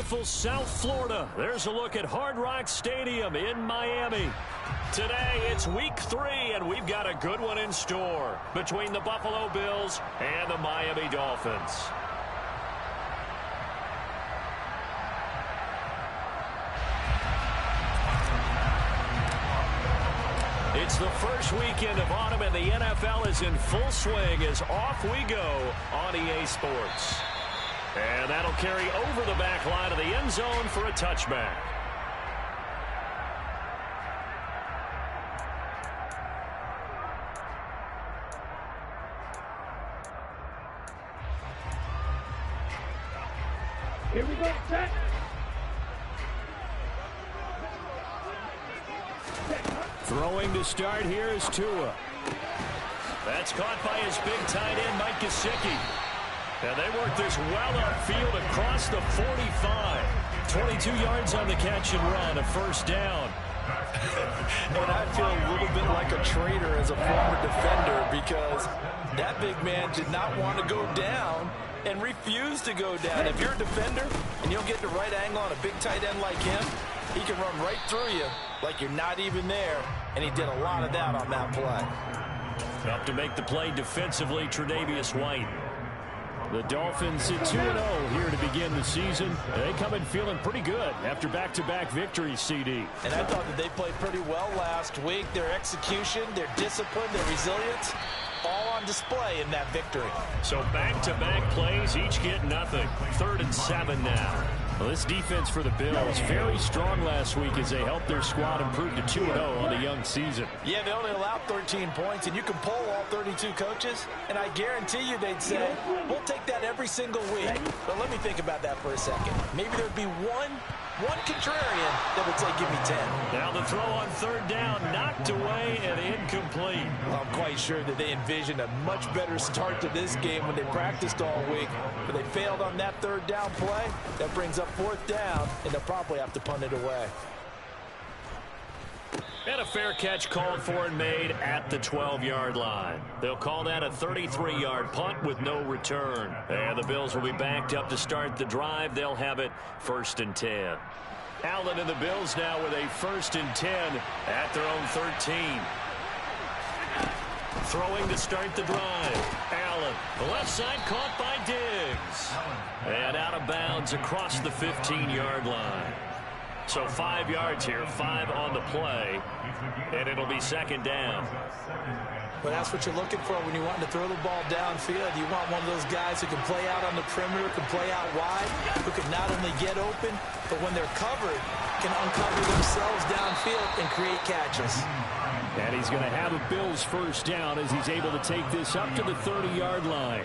beautiful South Florida. There's a look at Hard Rock Stadium in Miami. Today, it's week 3, and we've got a good one in store between the Buffalo Bills and the Miami Dolphins. It's the first weekend of autumn, and the NFL is in full swing as off we go on EA Sports. And that'll carry over the back line of the end zone for a touchback. Here we go, set. Throwing to start here is Tua. That's caught by his big tight end, Mike Gesicki. And they work this well upfield across the 45. 22 yards on the catch and run, a first down. And I feel a little bit like a traitor as a former defender because that big man did not want to go down and refused to go down. If you're a defender and you don't get the right angle on a big tight end like him, he can run right through you like you're not even there, and he did a lot of that on that play. Up to make the play defensively, Tre'Davious White. The Dolphins at 2-0 here to begin the season. They come in feeling pretty good after back-to-back victories, CD. And I thought that they played pretty well last week. Their execution, their discipline, their resilience, all on display in that victory. So back-to-back plays, each get nothing. 3rd and 7 now. Well, this defense for the Bills, very strong last week as they helped their squad improve to 2-0 on the young season. Yeah, they only allowed 13 points, and you can poll all 32 coaches, and I guarantee you they'd say, we'll take that every single week. But let me think about that for a second. Maybe there'd be one contrarian that would say, give me 10. Now the throw on 3rd down, knocked away and incomplete. Well, I'm quite sure that they envisioned a much better start to this game when they practiced all week. But they failed on that 3rd down play. That brings up 4th down, and they'll probably have to punt it away. And a fair catch called for and made at the 12-yard line. They'll call that a 33-yard punt with no return. And the Bills will be backed up to start the drive. They'll have it 1st and 10. Allen and the Bills now with a 1st and 10 at their own 13. Throwing to start the drive. Allen, the left side caught by Diggs. And out of bounds across the 15-yard line. So 5 yards here, 5 on the play, and it'll be 2nd down. Well, that's what you're looking for when you want to throw the ball downfield. You want one of those guys who can play out on the perimeter, can play out wide, who can not only get open, but when they're covered, can uncover themselves downfield and create catches. And he's going to have a Bills 1st down as he's able to take this up to the 30-yard line.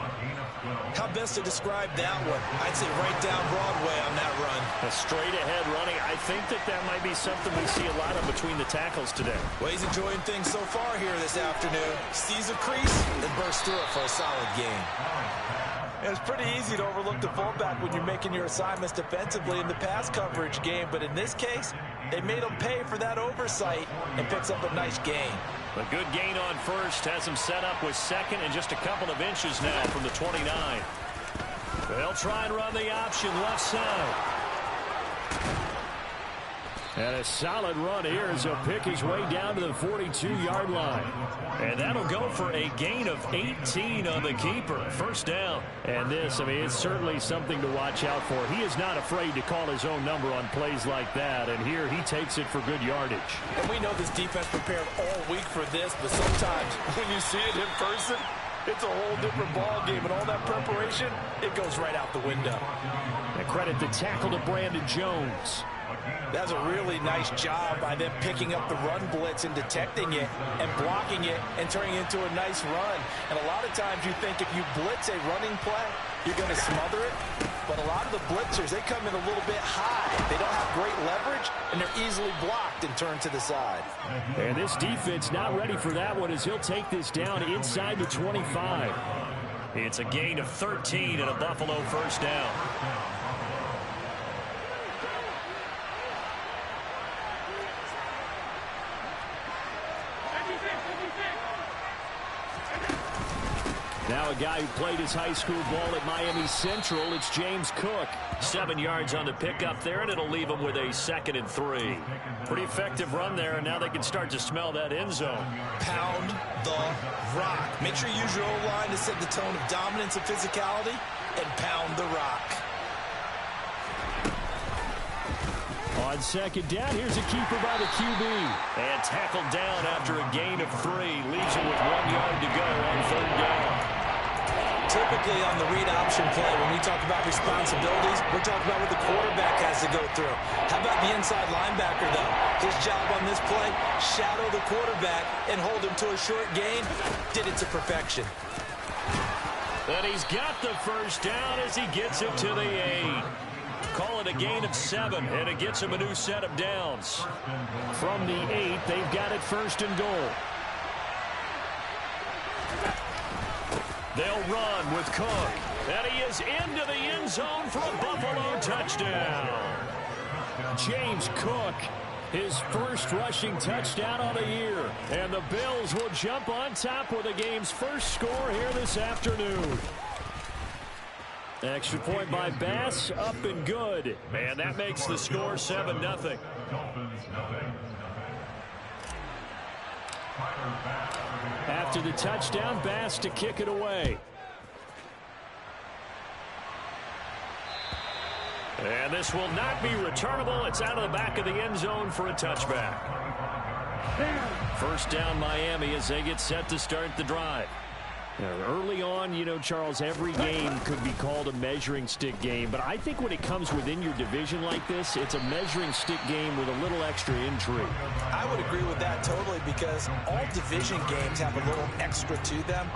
How best to describe that one? I'd say right down Broadway on that run. A straight-ahead running. I think that might be something we see a lot of between the tackles today. Well, he's enjoying things so far here this afternoon. Sees a crease and bursts through it for a solid game. And it's pretty easy to overlook the fullback when you're making your assignments defensively in the pass coverage game. But in this case, they made him pay for that oversight and picks up a nice gain. A good gain on 1st has him set up with 2nd and just a couple of inches now from the 29. They'll try and run the option left side. And a solid run here as he'll pick his way down to the 42-yard line. And that'll go for a gain of 18 on the keeper. 1st down. And this, I mean, it's certainly something to watch out for. He is not afraid to call his own number on plays like that. And here he takes it for good yardage. And we know this defense prepared all week for this, but sometimes when you see it in person, it's a whole different ball game. And all that preparation, it goes right out the window. And credit the tackle to Brandon Jones. That's a really nice job by them picking up the run blitz and detecting it and blocking it and turning it into a nice run. And a lot of times you think if you blitz a running play, you're going to smother it. But a lot of the blitzers, they come in a little bit high. They don't have great leverage, and they're easily blocked and turned to the side. And this defense not ready for that one as he'll take this down inside the 25. It's a gain of 13 and a Buffalo 1st down. Now a guy who played his high school ball at Miami Central. It's James Cook. 7 yards on the pickup there, and it'll leave him with a 2nd and 3. Pretty effective run there, and now they can start to smell that end zone. Pound the rock. Make sure you use your O-line to set the tone of dominance and physicality, and pound the rock. On 2nd down, here's a keeper by the QB. And tackled down after a gain of 3. Leaves him with 1 yard to go on 3rd down. Typically on the read option play, when we talk about responsibilities, we're talking about what the quarterback has to go through. How about the inside linebacker, though? His job on this play, shadow the quarterback and hold him to a short gain. Did it to perfection. And he's got the 1st down as he gets it to the 8. Call it a gain of 7, and it gets him a new set of downs. From the 8, they've got it 1st and goal. They'll run with Cook. And he is into the end zone for a Buffalo touchdown. James Cook, his 1st rushing touchdown of the year. And the Bills will jump on top with the game's 1st score here this afternoon. Extra point by Bass, up and good. And that makes the score 7-0. After the touchdown, Bass to kick it away. And this will not be returnable. It's out of the back of the end zone for a touchback. 1st down Miami as they get set to start the drive. Early on, you know, Charles, every game could be called a measuring stick game. But I think when it comes within your division like this, it's a measuring stick game with a little extra intrigue. I would agree with that totally because all division games have a little extra to them.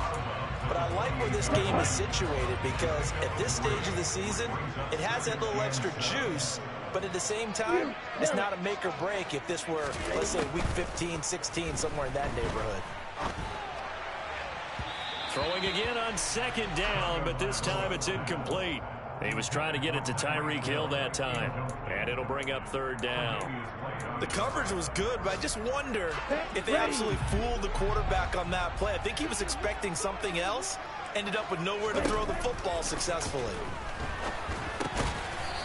But I like where this game is situated because at this stage of the season, it has that little extra juice. But at the same time, it's not a make or break if this were, let's say, week 15, 16, somewhere in that neighborhood. Throwing again on 2nd down, but this time it's incomplete. He was trying to get it to Tyreek Hill that time. And it'll bring up 3rd down. The coverage was good, but I just wonder if they absolutely fooled the quarterback on that play. I think he was expecting something else. Ended up with nowhere to throw the football successfully.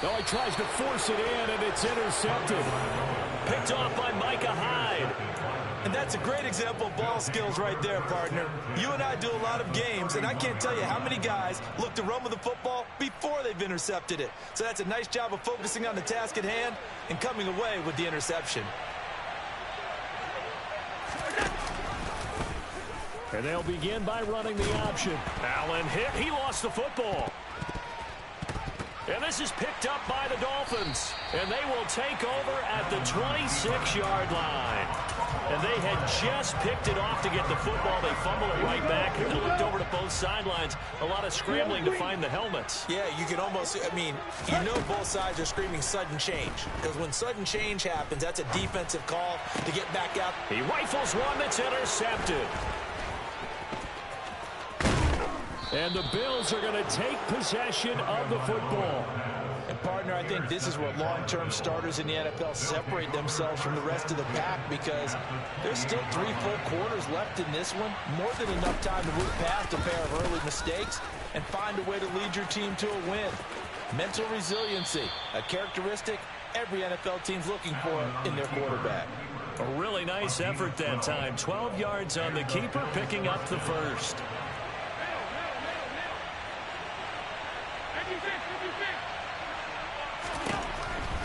No, he tries to force it in, and it's intercepted. Picked off by Micah Hyde. And that's a great example of ball skills right there, partner. You and I do a lot of games, and I can't tell you how many guys look to run with the football before they've intercepted it. So that's a nice job of focusing on the task at hand and coming away with the interception. And they'll begin by running the option. Allen hit. He lost the football. And this is picked up by the Dolphins. And they will take over at the 26-yard line. And they had just picked it off to get the football. They fumble it right back. And looked over to both sidelines. A lot of scrambling to find the helmets. Yeah, you can almost, I mean, you know both sides are screaming sudden change. Because when sudden change happens, that's a defensive call to get back out. He rifles one that's intercepted. And the Bills are going to take possession of the football. And, partner, I think this is where long-term starters in the NFL separate themselves from the rest of the pack because there's still 3 full quarters left in this one. More than enough time to move past a pair of early mistakes and find a way to lead your team to a win. Mental resiliency, a characteristic every NFL team's looking for in their quarterback. A really nice effort that time. 12 yards on the keeper, picking up the 1st.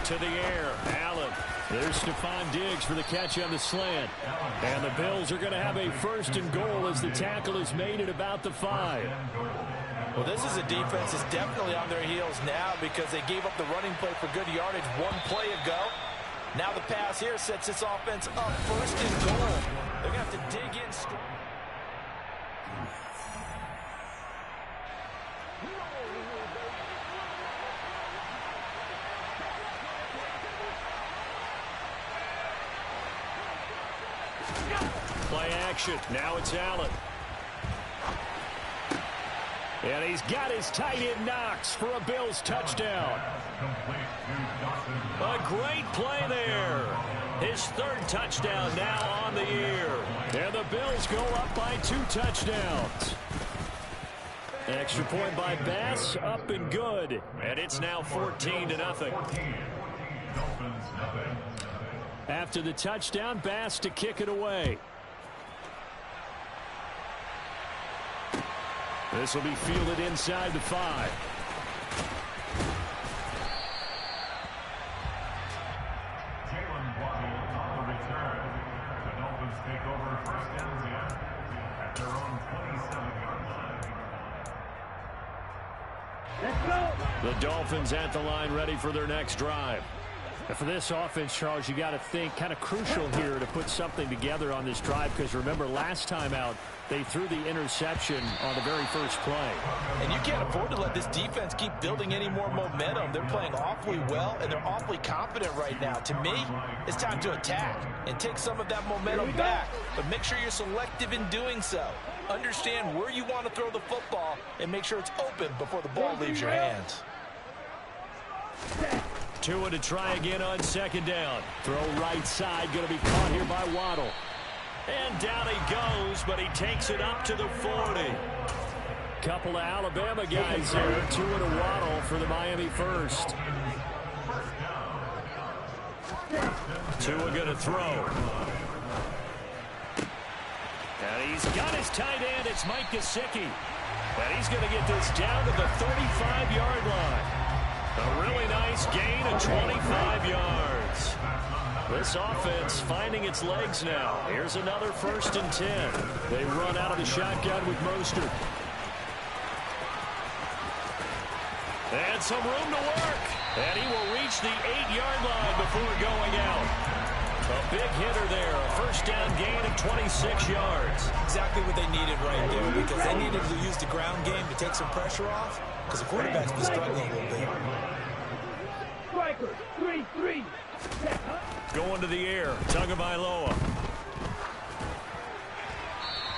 To the air, Allen. There's Stephon Diggs for the catch on the slant. And the Bills are going to have a 1st and goal as the tackle is made at about the 5. Well, this is a defense that's definitely on their heels now because they gave up the running play for good yardage 1 play ago. Now the pass here sets this offense up 1st and goal. They're going to have to dig in. Play action. Now it's Allen. And he's got his tight end Knox for a Bills touchdown. A great play there. His 3rd touchdown now on the year. And the Bills go up by 2 touchdowns. Extra point by Bass, up and good. And it's now 14-0. After the touchdown, Bass to kick it away. This will be fielded inside the 5. The Dolphins at the line, ready for their next drive. And for this offense, Charles, you got to think kind of crucial here to put something together on this drive, because remember last time out they threw the interception on the very first play. And you can't afford to let this defense keep building any more momentum. They're playing awfully well, and they're awfully confident right now. To me, it's time to attack and take some of that momentum back, but make sure you're selective in doing so. Understand where you want to throw the football and make sure it's open before the ball leaves your hands. Tua to try again on second down. Throw right side, going to be caught here by Waddle. And down he goes, but he takes it up to the 40. Couple of Alabama guys there. Tua to Waddle for the Miami first. Tua going to throw. And he's got his tight end. It's Mike Gesicki. And he's going to get this down to the 35-yard line. A really nice gain of 25 yards. This offense finding its legs now. Here's another 1st and 10. They run out of the shotgun with Mostert. And some room to work. And he will reach the 8-yard line before going out. A big hitter there. A 1st down gain of 26 yards. Exactly what they needed right there, because they needed to use the ground game to take some pressure off, because the quarterback's been struggling a little bit. Striker, 3-3. Going to the air. Tagovailoa.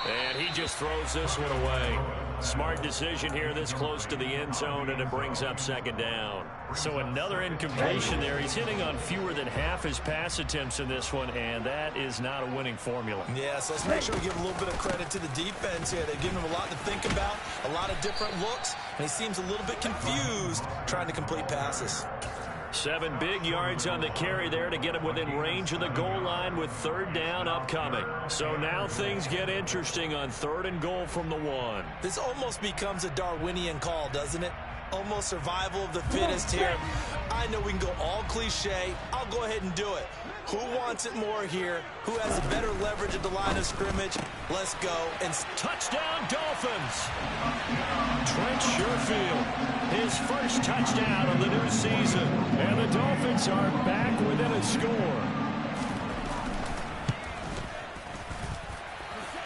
And he just throws this one away. Smart decision here this close to the end zone, and it brings up 2nd down. So another incompletion there. He's hitting on fewer than half his pass attempts in this one, and that is not a winning formula. Yeah, so let's make sure we give a little bit of credit to the defense here. They're giving him a lot to think about, a lot of different looks, and he seems a little bit confused trying to complete passes. 7 big yards on the carry there to get him within range of the goal line with 3rd down upcoming. So now things get interesting on 3rd and goal from the 1. This almost becomes a Darwinian call, doesn't it? Almost survival of the fittest here. I know we can go all cliche. I'll go ahead and do it. Who wants it more here? Who has a better leverage at the line of scrimmage? Let's go. And touchdown, Dolphins! Trent Sherfield, his first touchdown of the new season. And the Dolphins are back within a score.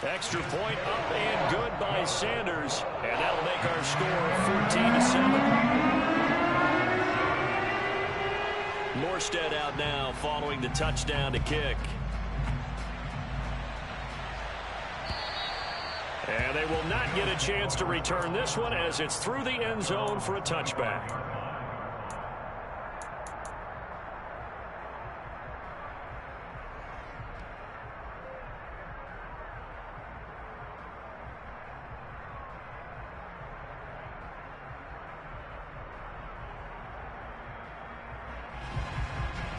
Extra point up and good by Sanders. And that'll make our score 14-7. Morstead out now following the touchdown to kick. And they will not get a chance to return this one as it's through the end zone for a touchback.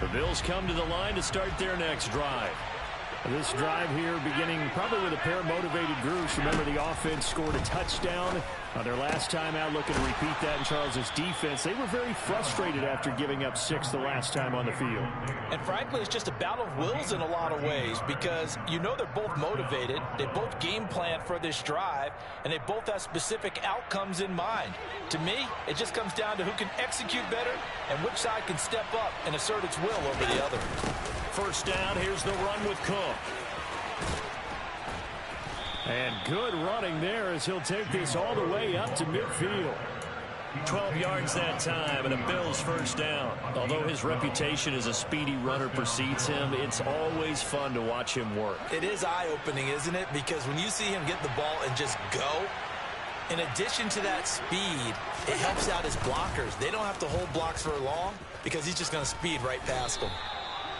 The Bills come to the line to start their next drive. This drive here beginning probably with a pair of motivated groups. Remember, the offense scored a touchdown on their last time out, looking to repeat that in Charles's defense. They were very frustrated after giving up 6 the last time on the field. And frankly, it's just a battle of wills in a lot of ways, because you know they're both motivated. They both game plan for this drive, and they both have specific outcomes in mind. To me, it just comes down to who can execute better and which side can step up and assert its will over the other. 1st down, here's the run with Cook. And good running there as he'll take this all the way up to midfield. 12 yards that time, and a Bills 1st down. Although his reputation as a speedy runner precedes him, it's always fun to watch him work. It is eye-opening, isn't it? Because when you see him get the ball and just go, in addition to that speed, it helps out his blockers. They don't have to hold blocks for long because he's just going to speed right past them.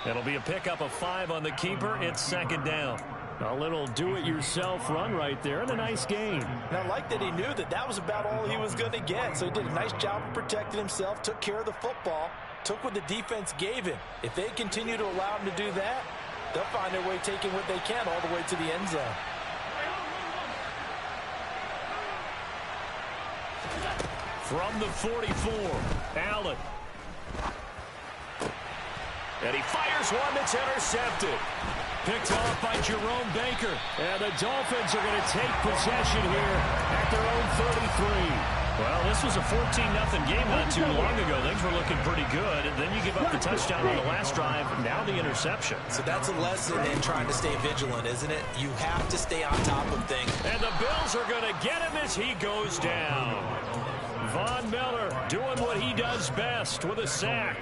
It'll be a pickup of 5 on the keeper. It's 2nd down. A little do-it-yourself run right there and a nice gain. And I like that he knew that that was about all he was going to get. So he did a nice job of protecting himself, took care of the football, took what the defense gave him. If they continue to allow him to do that, they'll find their way taking what they can all the way to the end zone. From the 44, Allen. And he fires one that's intercepted. Picked off by Jerome Baker. And the Dolphins are going to take possession here at their own 33. Well, this was a 14-0 game not too long ago. Things were looking pretty good. And then you give up the touchdown on the last drive. Now the interception. So that's a lesson in trying to stay vigilant, isn't it? You have to stay on top of things. And the Bills are going to get him as he goes down. Von Miller doing what he does best with a sack.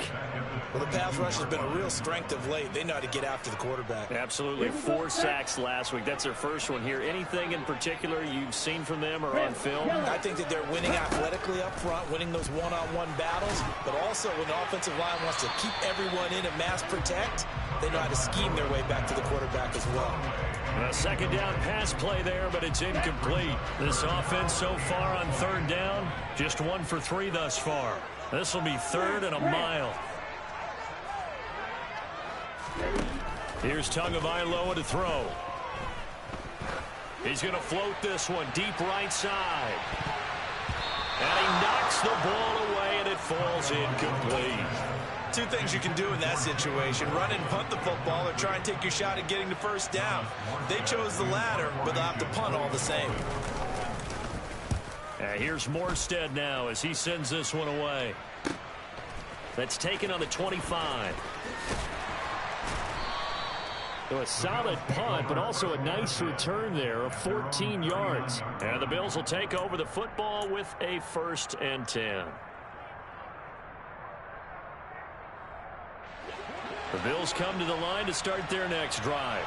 Well, the pass rush has been a real strength of late. They know how to get after the quarterback. Absolutely. 4 sacks last week. That's their first one here. Anything in particular you've seen from them or on film? I think that they're winning athletically up front, winning those one-on-one battles, but also when the offensive line wants to keep everyone in and mass protect, they know how to scheme their way back to the quarterback as well. A second down pass play there, but it's incomplete. This offense so far on third down, just 1 for 3 thus far. This will be 3rd and a mile. Here's Tagovailoa to throw. He's going to float this one deep right side. And he knocks the ball away, and it falls incomplete. 2 things you can do in that situation: run and punt the football, or try and take your shot at getting the first down. They chose the latter, but they'll have to punt all the same. Here's Morstead now as he sends this one away. That's taken on the 25. So a solid punt, but also a nice return there of 14 yards. And the Bills will take over the football with a 1st and 10. The Bills come to the line to start their next drive.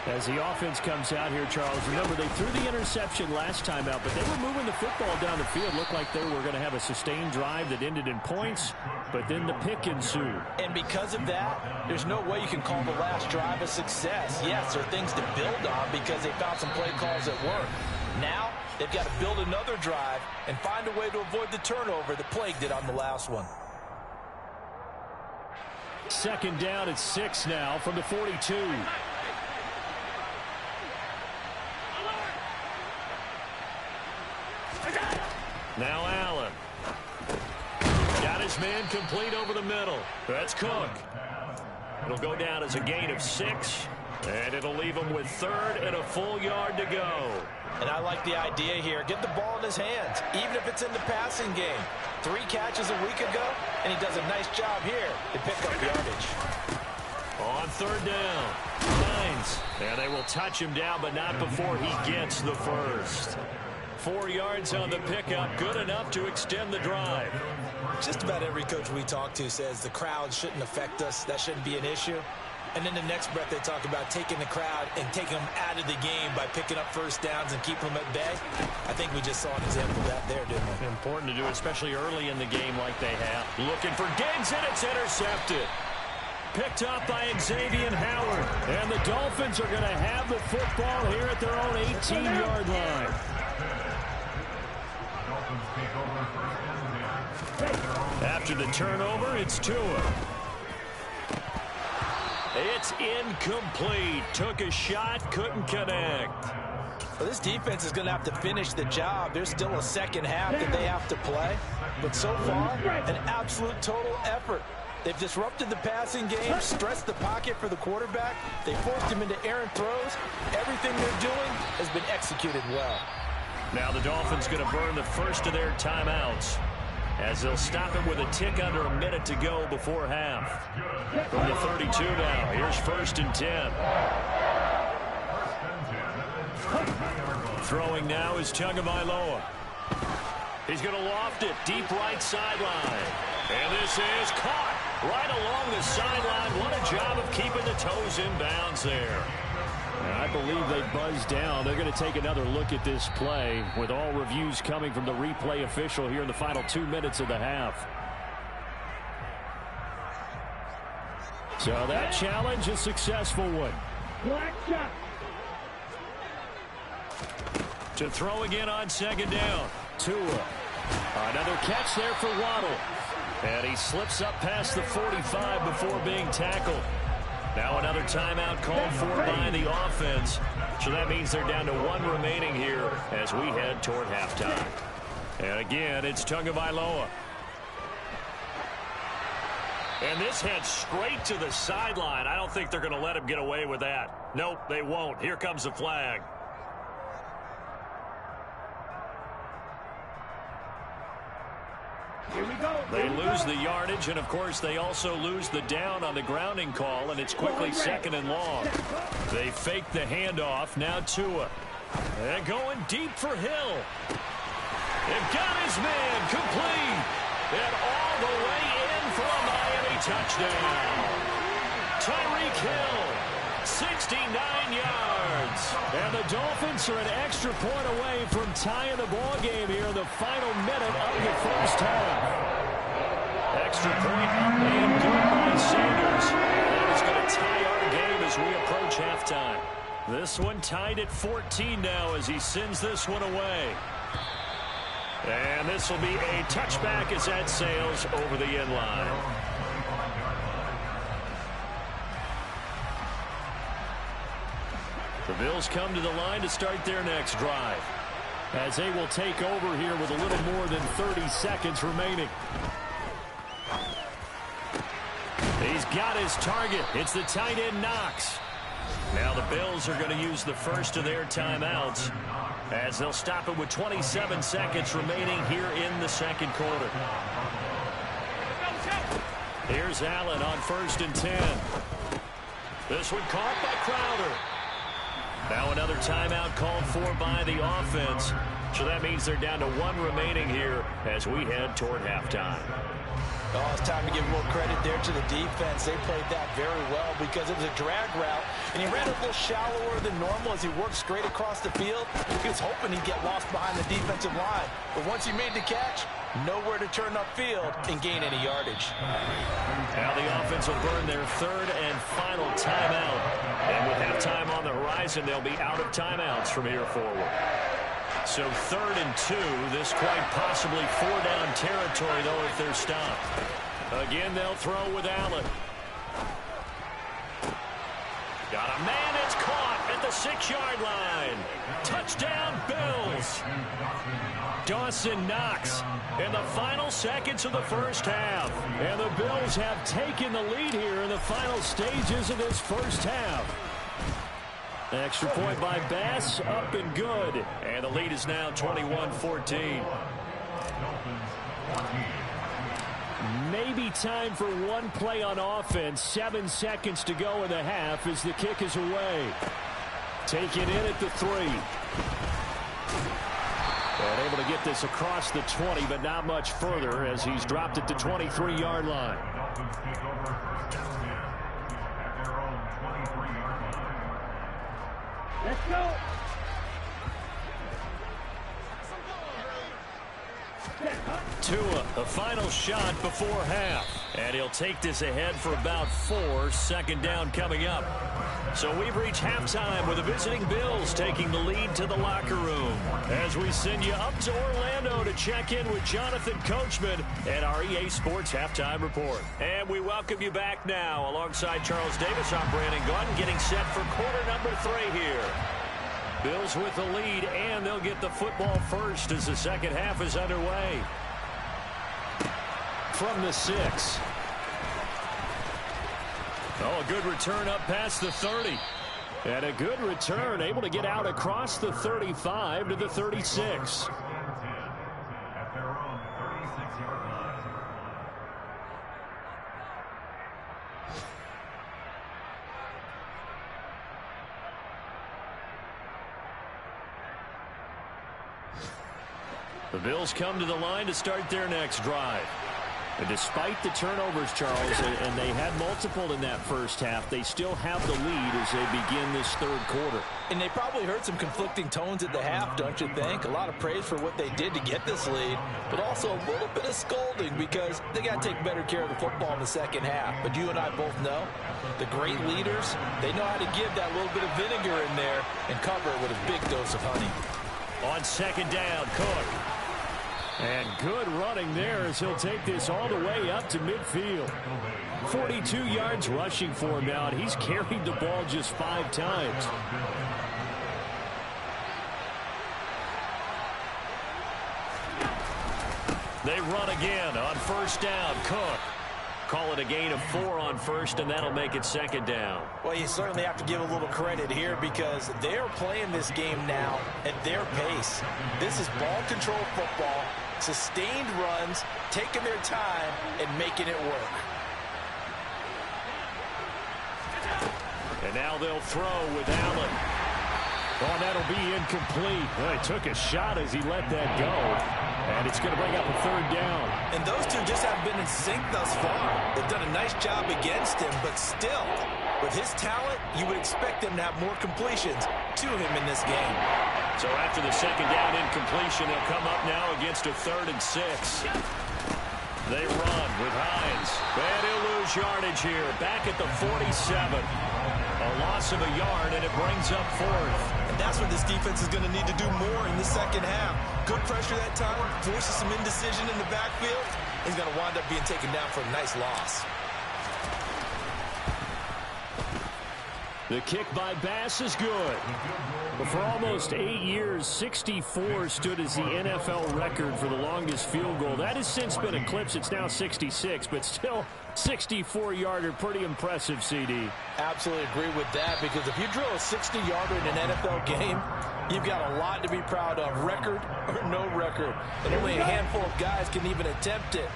As the offense comes out here, Charles, remember they threw the interception last time out, but they were moving the football down the field. Looked like they were going to have a sustained drive that ended in points, but then the pick ensued. And because of that, there's no way you can call the last drive a success. Yes, there are things to build on because they found some play calls that work. Now, they've got to build another drive and find a way to avoid the turnover that plagued it on the last one. Second down at 6 now from the 42. Now Allen. Got his man complete over the middle. That's Cook. It'll go down as a gain of 6, and it'll leave him with 3rd and a full yard to go. And I like the idea here. Get the ball in his hands, even if it's in the passing game. 3 catches a week ago, and he does a nice job here to pick up yardage. On 3rd down, Hines. And they will touch him down, but not before he gets the first. 4 yards on the pickup, good enough to extend the drive. Just about every coach we talk to says the crowd shouldn't affect us. That shouldn't be an issue. And then the next breath they talk about taking the crowd and taking them out of the game by picking up first downs and keeping them at bay. I think we just saw an example of that there, didn't we? Important to do, especially early in the game like they have. Looking for Diggs, and it's intercepted. Picked up by Xavier Howard. And the Dolphins are going to have the football here at their own 18-yard line. After the turnover, it's Tua. It's incomplete. Took a shot, couldn't connect. Well, this defense is going to have to finish the job. There's still a second half that they have to play. But so far, an absolute total effort. They've disrupted the passing game, stressed the pocket for the quarterback. They forced him into errant throws. Everything they're doing has been executed well. Now the Dolphins going to burn the first of their timeouts as they'll stop it with a tick under a minute to go before half. From the 32 now, here's 1st and 10. Throwing now is Tagovailoa. He's going to loft it deep right sideline. And this is caught right along the sideline. What a job of keeping the toes in bounds there. And I believe they buzzed down. They're going to take another look at this play with all reviews coming from the replay official here in the final 2 minutes of the half. So that challenge, a successful one. Black shot. To throw again on second down. Tua. Another catch there for Waddle. And he slips up past the 45 before being tackled. Now another timeout called for by the offense. So that means they're down to 1 remaining here as we head toward halftime. And again, it's Tagovailoa. And this heads straight to the sideline. I don't think they're going to let him get away with that. Nope, they won't. Here comes the flag. Here we go. They lose the yardage, and of course they also lose the down on the grounding call, and it's quickly 2nd and long. They fake the handoff. Now Tua. And going deep for Hill. And got his man complete. And all the way in for a Miami touchdown. Tyreek Hill, 69 yards. And the Dolphins are an extra point away from tying the ball game here in the final minute of the first half. Extra point up and good by Sanders. That is going to tie our game as we approach halftime. This one tied at 14 now as he sends this one away. And this will be a touchback as that sails over the end line. The Bills come to the line to start their next drive, as they will take over here with a little more than 30 seconds remaining. He's got his target. It's the tight end Knox. Now the Bills are going to use the first of their timeouts as they'll stop it with 27 seconds remaining here in the second quarter. Here's Allen on 1st and 10. This one caught by Crowder. Now another timeout called for by the offense. So that means they're down to 1 remaining here as we head toward halftime. Oh, it's time to give more credit there to the defense. They played that very well because it was a drag route, and he ran a little shallower than normal as he worked straight across the field. He was hoping he'd get lost behind the defensive line. But once he made the catch, nowhere to turn upfield and gain any yardage. Now the offense will burn their 3rd and final timeout. And with halftime on the horizon, they'll be out of timeouts from here forward. So 3rd and 2, this quite possibly 4-down territory, though, if they're stopped. Again, they'll throw with Allen. Got a man that's caught at the 6-yard line. Touchdown, Bills. Dawson Knox in the final seconds of the first half. And the Bills have taken the lead here in the final stages of this first half. Extra point by Bass, up and good. And the lead is now 21-14. Maybe time for one play on offense. 7 seconds to go in the half as the kick is away. Take it in at the 3. And able to get this across the 20, but not much further as he's dropped it to 23-yard line. Let's go. Tua, a final shot before half. And he'll take this ahead for about 4. 2nd down coming up. So we've reached halftime with the visiting Bills taking the lead to the locker room. As we send you up to Orlando to check in with Jonathan Coachman and our EA Sports Halftime Report. And we welcome you back now alongside Charles Davis. I'm Brandon Gaudin getting set for quarter number 3 here. Bills with the lead, and they'll get the football first as the second half is underway. From the 6. Oh, a good return up past the 30. And a good return, able to get out across the 35 to the 36. The Bills come to the line to start their next drive. And despite the turnovers, Charles, and they had multiple in that first half, they still have the lead as they begin this third quarter. And they probably heard some conflicting tones at the half, don't you think? A lot of praise for what they did to get this lead, but also a little bit of scolding because they got to take better care of the football in the second half. But you and I both know the great leaders, they know how to give that little bit of vinegar in there and cover it with a big dose of honey. On second down, Cook. And good running there as he'll take this all the way up to midfield. 42 yards rushing for him now, and he's carried the ball just 5 times. They run again on first down. Cook. Call it a gain of 4 on first, and that'll make it second down. Well, you certainly have to give a little credit here because they're playing this game now at their pace. This is ball control football, sustained runs, taking their time, and making it work. And now they'll throw with Allen. Oh, that'll be incomplete. Well, he took a shot as he let that go. And it's going to bring up a third down. And those two just haven't been in sync thus far. They've done a nice job against him, but still, with his talent, you would expect them to have more completions to him in this game. So after the second down incompletion, they'll come up now against a 3rd and 6. They run with Hines. And he'll lose yardage here. Back at the 47. A loss of a yard, and it brings up 4th. And that's what this defense is going to need to do more in the second half. Good pressure that time, forces some indecision in the backfield. He's going to wind up being taken down for a nice loss. The kick by Bass is good. But for almost 8 years, 64 stood as the NFL record for the longest field goal. That has since been eclipsed. It's now 66, but still 64-yarder. Pretty impressive, CD. Absolutely agree with that, because if you drill a 60-yarder in an NFL game, you've got a lot to be proud of, record or no record. And only a handful of guys can even attempt it.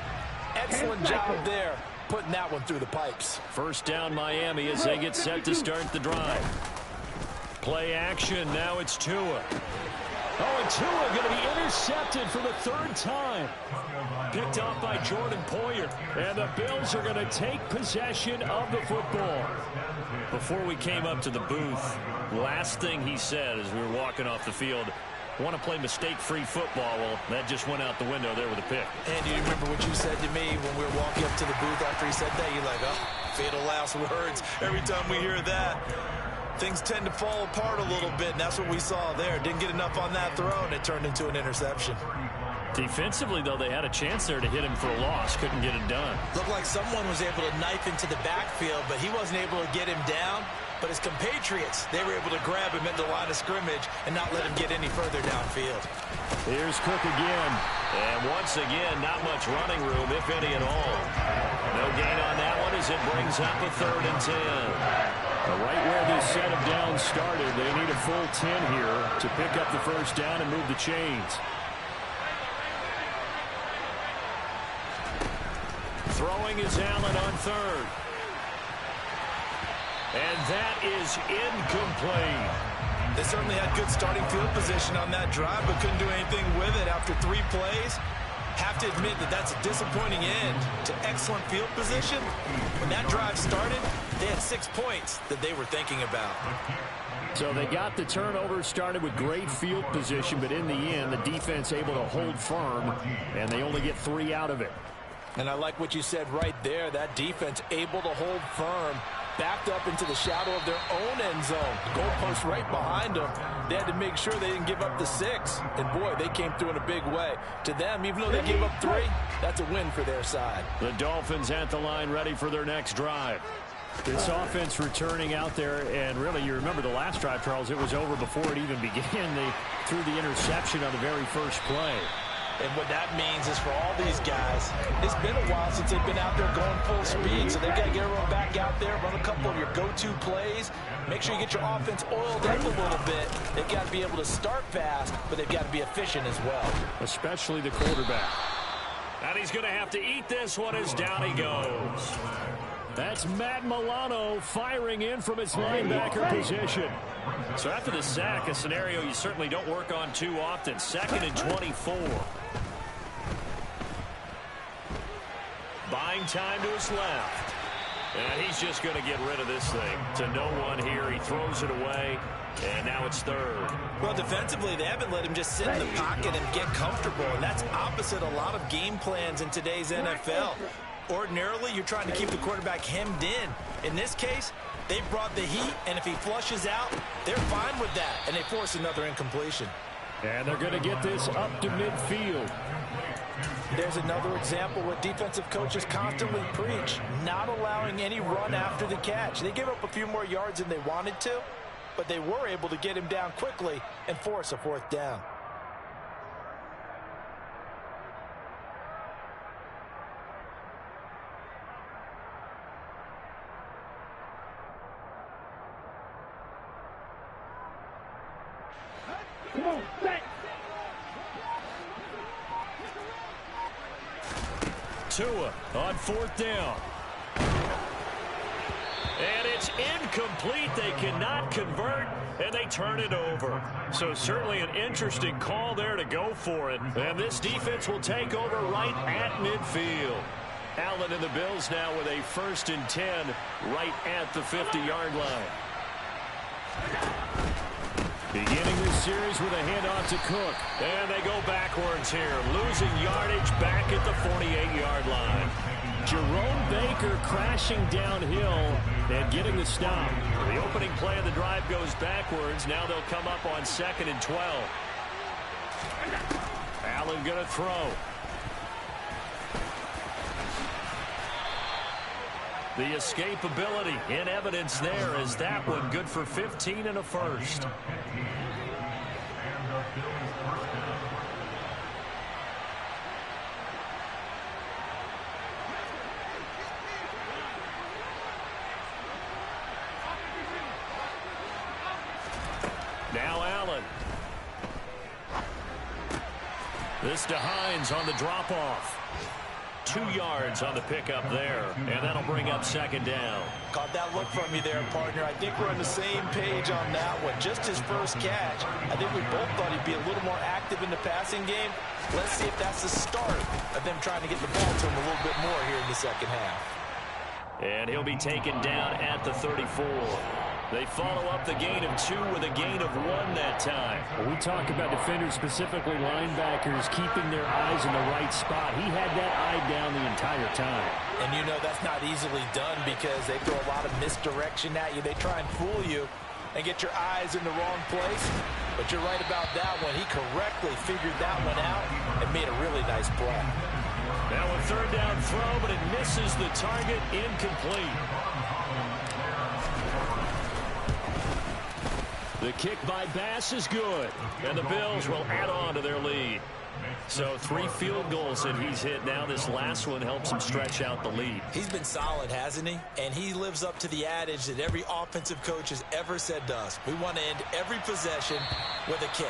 Excellent job there, putting that one through the pipes. First down, Miami, as they get set to start the drive. Play action. Now it's Tua. Oh, and Tua going to be intercepted for the 3rd time. Picked off by Jordan Poyer. And the Bills are going to take possession of the football. Before we came up to the booth, last thing he said as we were walking off the field, want to play mistake-free football. Well, that just went out the window there with a pick. And do you remember what you said to me when we were walking up to the booth after he said that? You're like, oh, fatal last words. Every time we hear that, things tend to fall apart a little bit, and that's what we saw there. Didn't get enough on that throw, and it turned into an interception. Defensively, though, they had a chance there to hit him for a loss. Couldn't get it done. Looked like someone was able to knife into the backfield, but he wasn't able to get him down. But his compatriots, they were able to grab him at the line of scrimmage and not let him get any further downfield. Here's Cook again. And once again, not much running room, if any at all. No gain on that one as it brings up a 3rd and 10. Right where this set of downs started, they need a full 10 here to pick up the first down and move the chains. Throwing is Allen on 3rd. And that is incomplete. They certainly had good starting field position on that drive, but couldn't do anything with it after 3 plays. Have to admit that that's a disappointing end to excellent field position. When that drive started, they had 6 points that they were thinking about. So they got the turnover started with great field position, but in the end, the defense able to hold firm, and they only get 3 out of it. And I like what you said right there. That defense able to hold firm, backed up into the shadow of their own end zone. Goalpost right behind them. They had to make sure they didn't give up the 6. And, boy, they came through in a big way. To them, even though they gave up 3, that's a win for their side. The Dolphins at the line ready for their next drive. This offense returning out there, and really, you remember the last drive, Charles, it was over before it even began. They threw the interception on the very first play. And what that means is for all these guys, it's been a while since they've been out there going full speed, so they've got to get everyone back out there, run a couple of your go-to plays, make sure you get your offense oiled up a little bit. They've got to be able to start fast, but they've got to be efficient as well. Especially the quarterback. And he's going to have to eat this one as down he goes. That's Matt Milano firing in from his linebacker position. So after the sack, a scenario you certainly don't work on too often. 2nd and 24. Buying time to his left. And he's just going to get rid of this thing. To no one here. He throws it away. And now it's third. Well, defensively, they haven't let him just sit in the pocket and get comfortable. And that's opposite a lot of game plans in today's NFL. Ordinarily, you're trying to keep the quarterback hemmed in. In this case, they brought the heat, and if he flushes out, they're fine with that. And they force another incompletion. And they're going to get this up to midfield. There's another example what defensive coaches constantly preach, not allowing any run after the catch. They gave up a few more yards than they wanted to, but they were able to get him down quickly and force a fourth down. Come on, set. Tua on fourth down. And it's incomplete. They cannot convert, and they turn it over. So certainly an interesting call there to go for it. And this defense will take over right at midfield. Allen and the Bills now with a 1st and 10 right at the 50-yard line. Beginning this series with a handoff to Cook. And they go backwards here, losing yardage back at the 48-yard line. Jerome Baker crashing downhill and getting the stop. The opening play of the drive goes backwards. Now they'll come up on 2nd and 12. Allen going to throw. The escapability in evidence there is that one good for 15 and a first. Now Allen. This to Hines on the drop-off. 2 yards on the pickup there, and that'll bring up 2nd down. Caught that look from you there, partner. I think we're on the same page on that one. Just his first catch. I think we both thought he'd be a little more active in the passing game. Let's see if that's the start of them trying to get the ball to him a little bit more here in the second half. And he'll be taken down at the 34. They follow up the gain of 2 with a gain of 1 that time. When we talk about defenders, specifically linebackers, keeping their eyes in the right spot. He had that eye down the entire time. And you know that's not easily done because they throw a lot of misdirection at you. They try and fool you and get your eyes in the wrong place. But you're right about that one. He correctly figured that one out and made a really nice play. Now a 3rd down throw, but it misses the target, incomplete. The kick by Bass is good, and the Bills will add on to their lead. So 3 field goals that he's hit now. This last one helps him stretch out the lead. He's been solid, hasn't he? And he lives up to the adage that every offensive coach has ever said to us. We want to end every possession with a kick,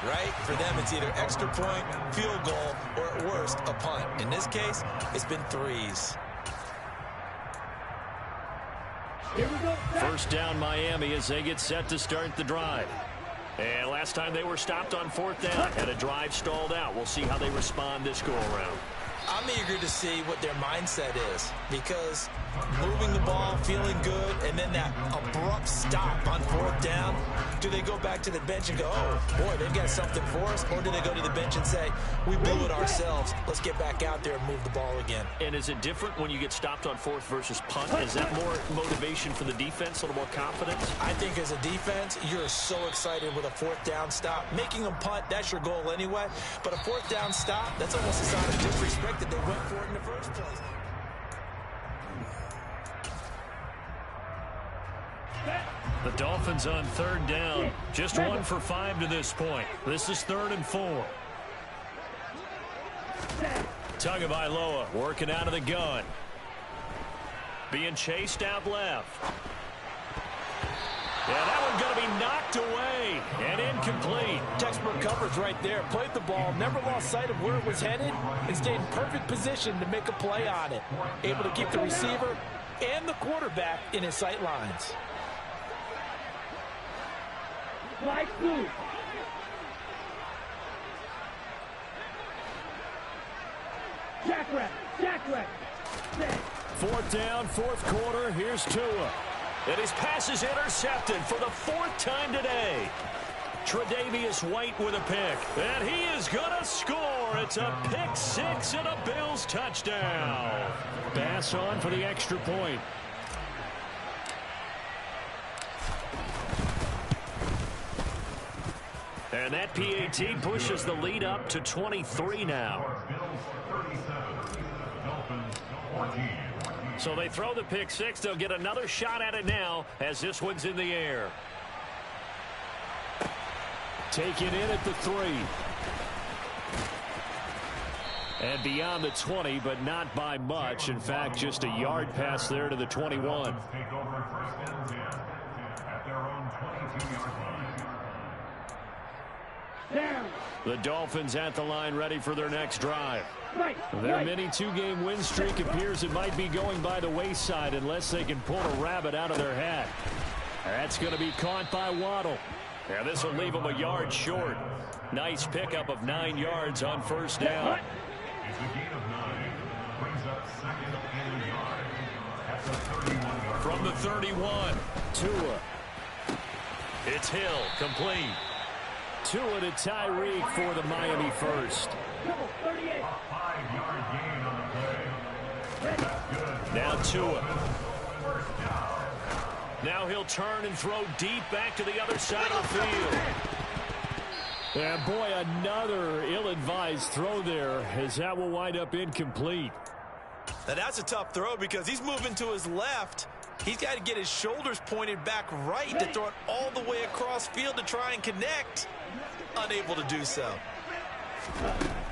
right? For them, it's either extra point, field goal, or at worst, a punt. In this case, it's been 3s. Here we go. 1st down Miami as they get set to start the drive. And last time they were stopped on 4th down, had a drive stalled out. We'll see how they respond this go-around. I'm eager to see what their mindset is because moving the ball, feeling good, and then that abrupt stop on 4th down, do they go back to the bench and go, oh, boy, they've got something for us, or do they go to the bench and say, we blew it ourselves, let's get back out there and move the ball again? And is it different when you get stopped on 4th versus punt? Is that more motivation for the defense, a little more confidence? I think as a defense, you're so excited with a 4th down stop. Making them punt, that's your goal anyway, but a 4th down stop, that's almost a sign of disrespect that they went for it in the first place. The Dolphins on 3rd down. Just 1 for 5 to this point. This is 3rd and 4. Tagovailoa working out of the gun. Being chased out left. Yeah, that one's going to be knocked away and incomplete. Textbook coverage right there. Played the ball, never lost sight of where it was headed, and stayed in perfect position to make a play on it. Able to keep the receiver and the quarterback in his sight lines. Flag 2. Jackrabbit. Fourth down, fourth quarter. Here's Tua. And his pass is intercepted for the fourth time today. Tre'Davious White with a pick. And he is going to score. It's a pick six and a Bills touchdown. Pass on for the extra point. And that PAT pushes the lead up to 23 now. So they throw the pick six. They'll get another shot at it now as this one's in the air. Taken in at the 3. And beyond the 20, but not by much. In fact, just a yard pass there to the 21. The Dolphins at the line ready for their next drive. Their mini two-game win streak appears it might be going by the wayside unless they can pull a rabbit out of their hat. That's going to be caught by Waddle. And this will leave them a yard short. Nice pickup of 9 yards on first down. From the 31, Tua. It's Hill, complete. Tua to Tyreek for the Miami first. Now Tua. Now he'll turn and throw deep back to the other side of the field. And boy, another ill-advised throw there as that will wind up incomplete. Now that's a tough throw because he's moving to his left. He's got to get his shoulders pointed back right to throw it all the way across field to try and connect. Unable to do so.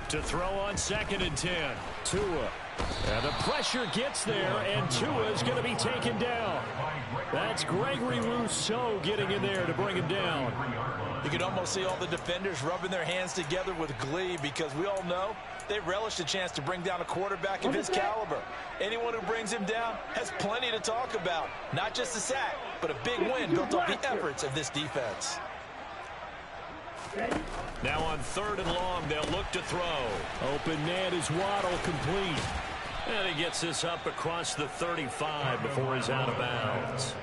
To throw on 2nd and 10. Tua. And the pressure gets there, and Tua is going to be taken down. That's Gregory Rousseau getting in there to bring him down. You can almost see all the defenders rubbing their hands together with glee because we all know they relish the chance to bring down a quarterback of his caliber. Anyone who brings him down has plenty to talk about. Not just a sack, but a big win built off the efforts of this defense. Now on 3rd and long, they'll look to throw. Open man is Waddle, complete. And he gets this up across the 35 before he's out of bounds.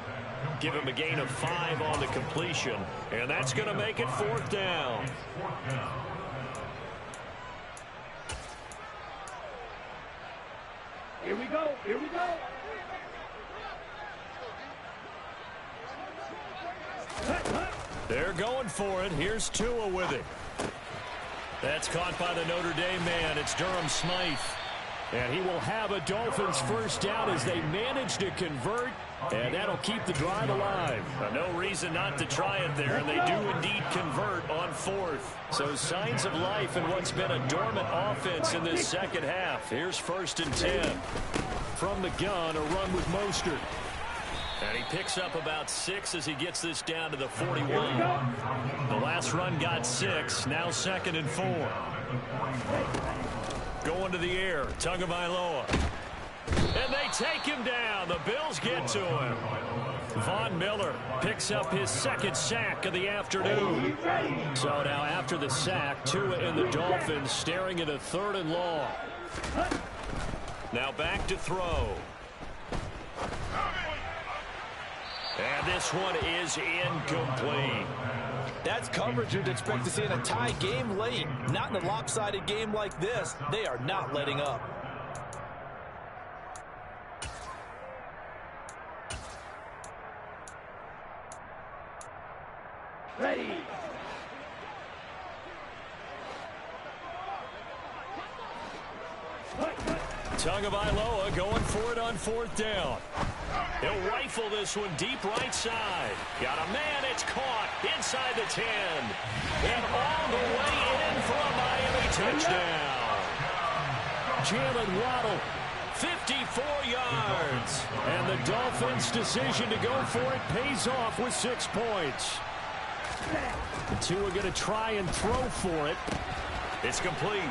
Give him a gain of 5 on the completion. And that's going to make it 4th down. Here we go. Here we go. They're going for it. Here's Tua with it. That's caught by the Notre Dame man. It's Durham Smythe. And he will have a Dolphins first down as they manage to convert. And that'll keep the drive alive. No reason not to try it there. And they do indeed convert on 4th. So signs of life in what's been a dormant offense in this second half. Here's 1st and 10. From the gun, a run with Mostert. And he picks up about 6 as he gets this down to the 41. The last run got 6. Now 2nd and 4. Going to the air. Tagovailoa. And they take him down. The Bills get to him. Von Miller picks up his 2nd sack of the afternoon. So now after the sack, Tua and the Dolphins staring at a 3rd and long. Now back to throw. And this one is incomplete. That's coverage you'd expect to see in a tie game late. Not in a lopsided game like this. They are not letting up. Ready. Tagovailoa going for it on 4th down. He'll rifle this one deep right side. Got a man, it's caught inside the 10. And all the way in for a Miami touchdown. Jalen Waddle, 54 yards. And the Dolphins' decision to go for it pays off with 6 points. The two are going to try and throw for it. It's complete.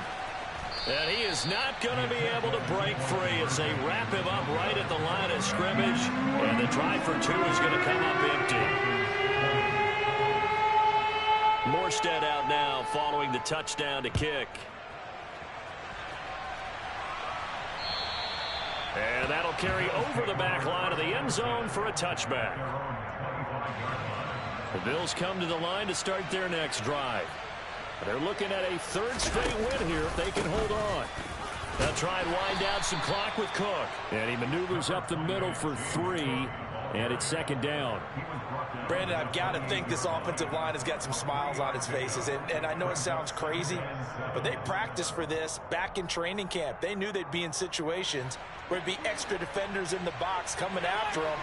And he is not going to be able to break free as they wrap him up right at the line of scrimmage. And the drive for 2 is going to come up empty. Morstead out now following the touchdown to kick. And that'll carry over the back line of the end zone for a touchback. The Bills come to the line to start their next drive. They're looking at a third straight win here if they can hold on. They'll try and wind down some clock with Cook. And he maneuvers up the middle for 3, and it's second down. Brandon, I've got to think this offensive line has got some smiles on its faces. And I know it sounds crazy, but they practiced for this back in training camp. They knew they'd be in situations where there'd be extra defenders in the box coming after them,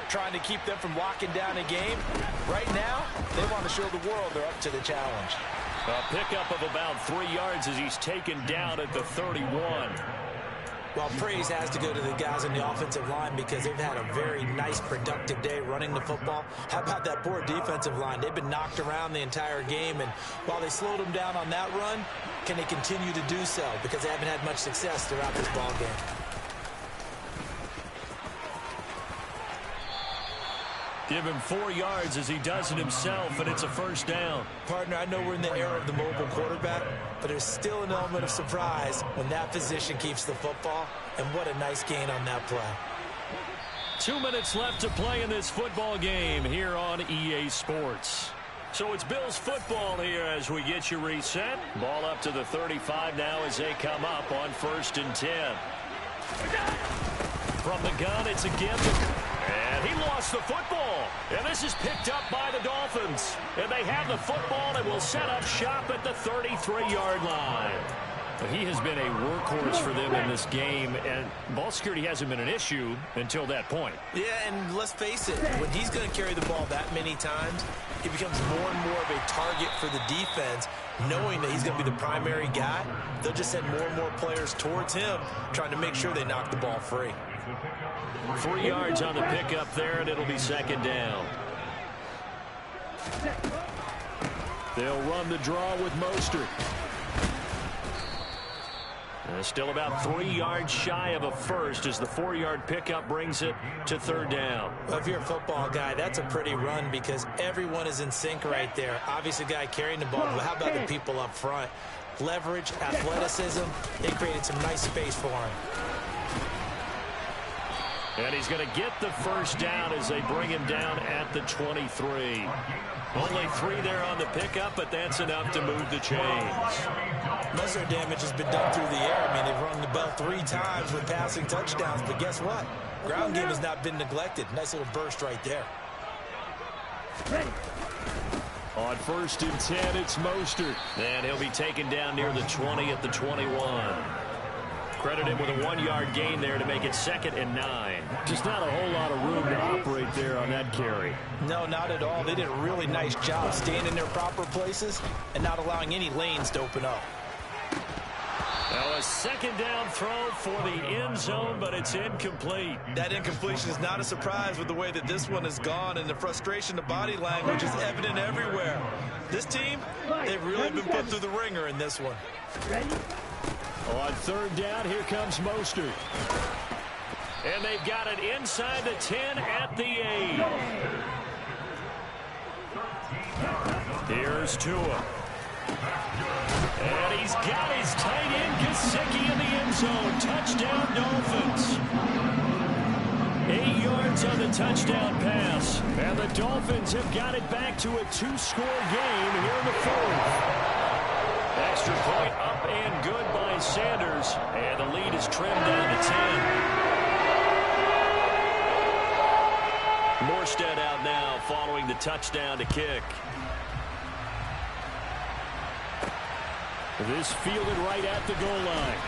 trying to keep them from locking down a game. Right now, they want to show the world they're up to the challenge. A pickup of about 3 yards as he's taken down at the 31. Well, praise has to go to the guys on the offensive line because they've had a very nice, productive day running the football. How about that poor defensive line? They've been knocked around the entire game, and while they slowed them down on that run, can they continue to do so? Because they haven't had much success throughout this ball game. Give him 4 yards as he does it himself, and it's a first down. Partner, I know we're in the era of the mobile quarterback, but there's still an element of surprise when that position keeps the football, and what a nice gain on that play. 2 minutes left to play in this football game here on EA Sports. So it's Bills football here as we get you reset. Ball up to the 35 now as they come up on 1st and 10. From the gun, it's a give. And he lost the football. And this is picked up by the Dolphins. And they have the football and will set up shop at the 33-yard line. He has been a workhorse for them in this game, and ball security hasn't been an issue until that point. Yeah, and let's face it, when he's going to carry the ball that many times, he becomes more and more of a target for the defense, knowing that he's going to be the primary guy. They'll just send more and more players towards him, trying to make sure they knock the ball free. 3 yards on the pickup there, and it'll be second down. They'll run the draw with Mostert. Still about 3 yards shy of a first as the 4-yard pickup brings it to third down. Well, if you're a football guy, that's a pretty run because everyone is in sync right there. Obviously, the guy carrying the ball, but how about the people up front? Leverage, athleticism, they created some nice space for him. And he's going to get the first down as they bring him down at the 23. Only 3 there on the pickup, but that's enough to move the chains. Most of their damage has been done through the air. I mean, they've rung the bell 3 times with passing touchdowns, but guess what? Ground game has not been neglected. Nice little burst right there. On 1st and 10, it's Mostert. And he'll be taken down near the 20 at the 21. Credit him with a 1-yard gain there to make it 2nd and 9. Just not a whole lot of room to operate there on that carry. No, not at all. They did a really nice job staying in their proper places and not allowing any lanes to open up. Now a second down throw for the end zone, but it's incomplete. That incompletion is not a surprise with the way that this one has gone, and the frustration of body language is evident everywhere. This team, they've really been put through the ringer in this one. Ready? On 3rd down, here comes Mostert. And they've got it inside the 10 at the 8. Here's Tua. And he's got his tight end, Gesicki, in the end zone. Touchdown, Dolphins. 8 yards on the touchdown pass. And the Dolphins have got it back to a 2-score game here in the 4th. Extra point up and good by Sanders. And the lead is trimmed down to 10. Morstead out now following the touchdown to kick. This fielded right at the goal line.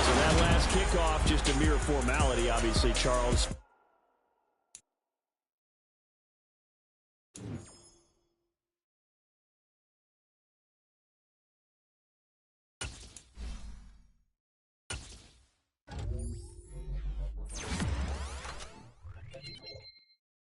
So that last kickoff, just a mere formality, obviously, Charles.